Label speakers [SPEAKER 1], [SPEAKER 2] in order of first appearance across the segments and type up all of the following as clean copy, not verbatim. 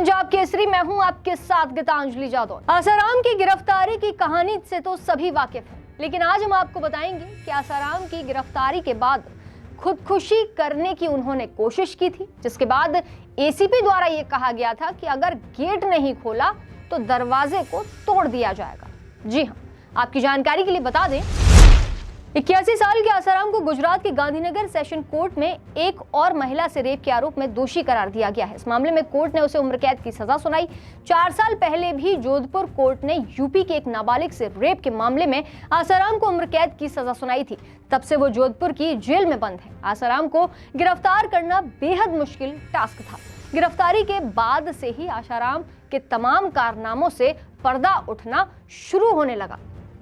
[SPEAKER 1] पंजाब केसरी, मैं हूं आपके साथ गीतांजलि जादव। आसाराम की गिरफ्तारी की कहानी से तो सभी वाकिफ हैं, लेकिन आज हम आपको बताएंगे कि आसाराम की गिरफ्तारी के बाद खुदकुशी करने की उन्होंने कोशिश की थी, जिसके बाद एसीपी द्वारा यह कहा गया था कि अगर गेट नहीं खोला तो दरवाजे को तोड़ दिया जाएगा। जी हां, आपकी जानकारी के लिए बता दें, 81 साल के आसाराम को गुजरात के गांधीनगर सेशन कोर्ट में एक और महिला से रेप के आरोप में दोषी करार दिया गया है। इस मामले में कोर्ट ने उसे उम्र कैद की सजा सुनाई। 4 साल पहले भी जोधपुर कोर्ट ने यूपी के एक नाबालिग से रेप के मामले में आसाराम को उम्र कैद की सजा सुनाई थी। तब से वो जोधपुर की जेल में बंद है। आसाराम को गिरफ्तार करना बेहद मुश्किल टास्क था। गिरफ्तारी के बाद से ही आसाराम के तमाम कारनामों से पर्दा उठना शुरू होने लगा।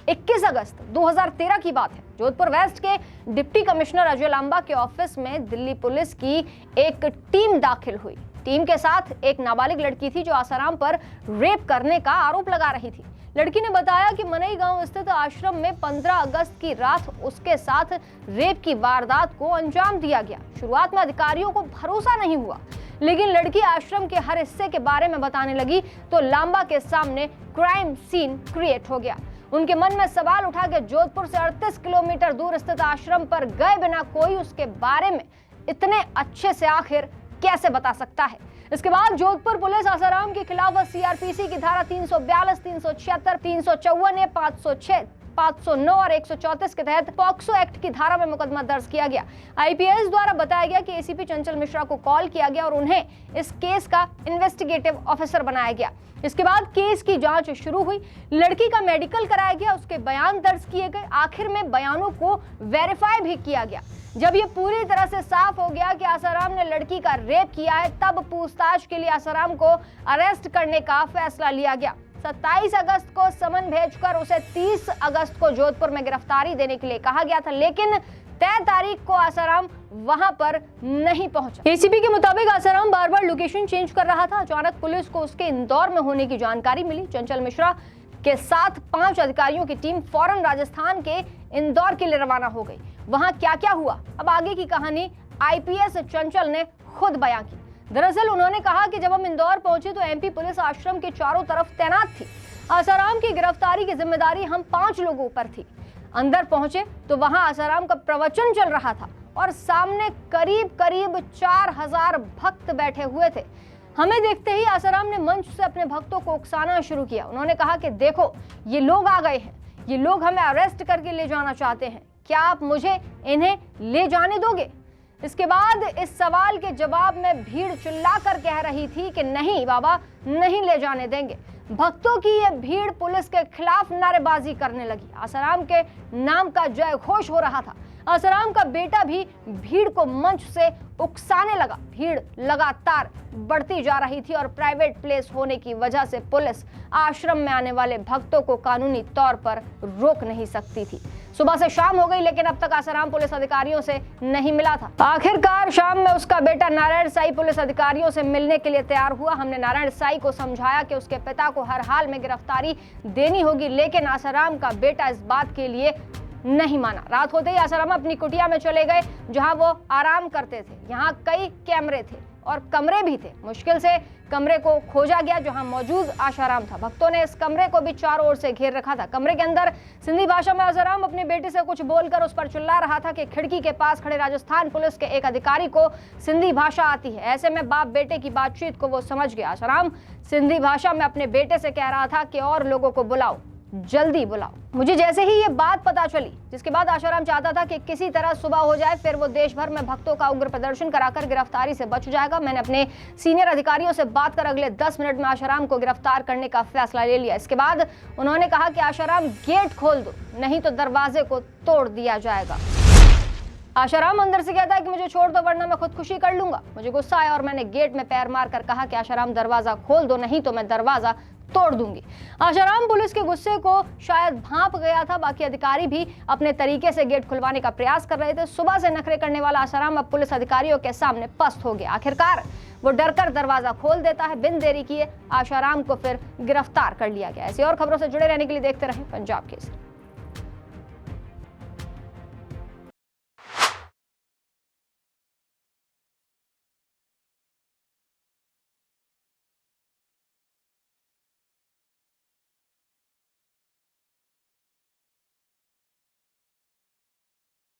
[SPEAKER 1] 21 अगस्त 2013 की बात है। जोधपुर वेस्ट के डिप्टी कमिश्नर अजय लांबा के ऑफिस में दिल्ली पुलिस की एक टीम दाखिल हुई। टीम के साथ एक नाबालिग लड़की थी जो आसाराम पर रेप करने का आरोप लगा रही थी। लड़की ने बताया कि मनई गांव स्थित आश्रम में 15 अगस्त की रात उसके साथ रेप की वारदात को अंजाम दिया गया। शुरुआत में अधिकारियों को भरोसा नहीं हुआ, लेकिन लड़की आश्रम के हर हिस्से के बारे में बताने लगी तो लांबा के सामने क्राइम सीन क्रिएट हो गया। उनके मन में सवाल उठा कि जोधपुर से 38 किलोमीटर दूर स्थित आश्रम पर गए बिना कोई उसके बारे में इतने अच्छे से आखिर कैसे बता सकता है। इसके बाद जोधपुर पुलिस आसाराम के खिलाफ सीआरपीसी की धारा 342, 376, 354, 506, 509 और 134 के तहत पॉक्सो एक्ट की धारा में मुकदमा दर्ज किया गया। आईपीएस द्वारा बताया गया कि एसीपी चंचल मिश्रा को कॉल किया गया और उन्हें इस केस का इन्वेस्टिगेटिव ऑफिसर बनाया गया। इसके बाद केस की जांच शुरू हुई। लड़की का मेडिकल कराया गया, उसके बयान दर्ज किए गए। आखिर में बयानों को वेरीफाई भी किया गया। जब ये पूरी तरह से साफ हो गया कि आसाराम ने लड़की का रेप किया है, तब पूछताछ के लिए आसाराम को अरेस्ट करने का फैसला लिया गया। 27 अगस्त को समन भेजकर उसे 30 अगस्त को जोधपुर में गिरफ्तारी देने के लिए कहा गया था, लेकिन तय तारीख को आसाराम वहां पर नहीं पहुंचा। एसीपी के मुताबिक आसाराम बार बार लोकेशन चेंज कर रहा था। अचानक पुलिस को उसके इंदौर में होने की जानकारी मिली। चंचल मिश्रा के साथ 5 अधिकारियों की टीम फौरन राजस्थान के इंदौर के लिए रवाना हो गई। वहां क्या क्या हुआ, अब आगे की कहानी आईपीएस चंचल ने खुद बयां की। दरअसल उन्होंने कहा कि जब हम इंदौर पहुंचे तो एमपी पुलिस आश्रम के चारों तरफ तैनात थी। आसाराम की गिरफ्तारी की जिम्मेदारी हम 5 लोगों पर थी। अंदर पहुंचे तो वहां आसाराम का प्रवचन चल रहा था और सामने करीब 4000 भक्त बैठे हुए थे। हमें देखते ही आसाराम ने मंच से अपने भक्तों को उकसाना शुरू किया। उन्होंने कहा कि देखो, ये लोग आ गए हैं, ये लोग हमें अरेस्ट करके ले जाना चाहते हैं, क्या आप मुझे इन्हें ले जाने दोगे? इसके बाद इस सवाल के जवाब में भीड़ चिल्लाकर कह रही थी कि नहीं बाबा, नहीं ले जाने देंगे। भक्तों की ये भीड़ पुलिस के खिलाफ नारेबाजी करने लगी। आसाराम के नाम का जय घोष हो रहा था। आसाराम का बेटा भी भीड़ को मंच से उकसाने लगा। भीड़ लगातार बढ़ती जा रही थी और प्राइवेट प्लेस होने की वजह से पुलिस आश्रम में आने वाले भक्तों को कानूनी तौर पर रोक नहीं सकती थी। सुबह से शाम हो गई, लेकिन अब तक आसाराम पुलिस अधिकारियों से नहीं मिला था। आखिरकार शाम में उसका बेटा नारायण साई पुलिस अधिकारियों से मिलने के लिए तैयार हुआ। हमने नारायण साई को समझाया कि उसके पिता को हर हाल में गिरफ्तारी देनी होगी, लेकिन आसाराम का बेटा इस बात के लिए नहीं माना। रात होते ही आसाराम अपनी कुटिया में चले गए, जहां वो आराम करते थे। यहाँ कई कैमरे थे और कमरे भी थे। मुश्किल से कमरे को खोजा गया जहां मौजूद आसाराम था। भक्तों ने इस कमरे को भी चारों ओर से घेर रखा था। कमरे के अंदर सिंधी भाषा में आसाराम अपने बेटे से कुछ बोलकर उस पर चिल्ला रहा था कि खिड़की के पास खड़े राजस्थान पुलिस के एक अधिकारी को सिंधी भाषा आती है। ऐसे में बाप बेटे की बातचीत को वो समझ गया। आसाराम सिंधी भाषा में अपने बेटे से कह रहा था कि और लोगों को बुलाओ, जल्दी बुलाओ। मुझे जैसे ही ये बात पता चली, जिसके बाद आसाराम चाहता था कि किसी तरह सुबह हो जाए, फिर वो देश भर में भक्तों का उग्र प्रदर्शन कराकर गिरफ्तारी से बच जाएगा। मैंने अपने सीनियर अधिकारियों से बात कर अगले 10 मिनट में आसाराम को गिरफ्तार करने का फैसला ले लिया। इसके बाद उन्होंने कहा कि आसाराम गेट खोल दो, नहीं तो दरवाजे को तोड़ दिया जाएगा। आसाराम अंदर से कहता है कि मुझे छोड़ दो वरना मैं खुदकुशी कर लूंगा। मुझे गुस्सा आया और मैंने गेट में पैर मारकर कहा कि आसाराम दरवाजा खोल दो, नहीं तो मैं दरवाजा तोड़ दूंगी। आसाराम पुलिस के गुस्से को शायद भांप गया था। बाकी अधिकारी भी अपने तरीके से गेट खुलवाने का प्रयास कर रहे थे। सुबह से नखरे करने वाला आसाराम अब पुलिस अधिकारियों के सामने पस्त हो गया। आखिरकार वो डरकर दरवाजा खोल देता है। बिन देरी किए आसाराम को फिर गिरफ्तार कर लिया गया। ऐसी और खबरों से जुड़े रहने के लिए देखते रहें पंजाब केसरी।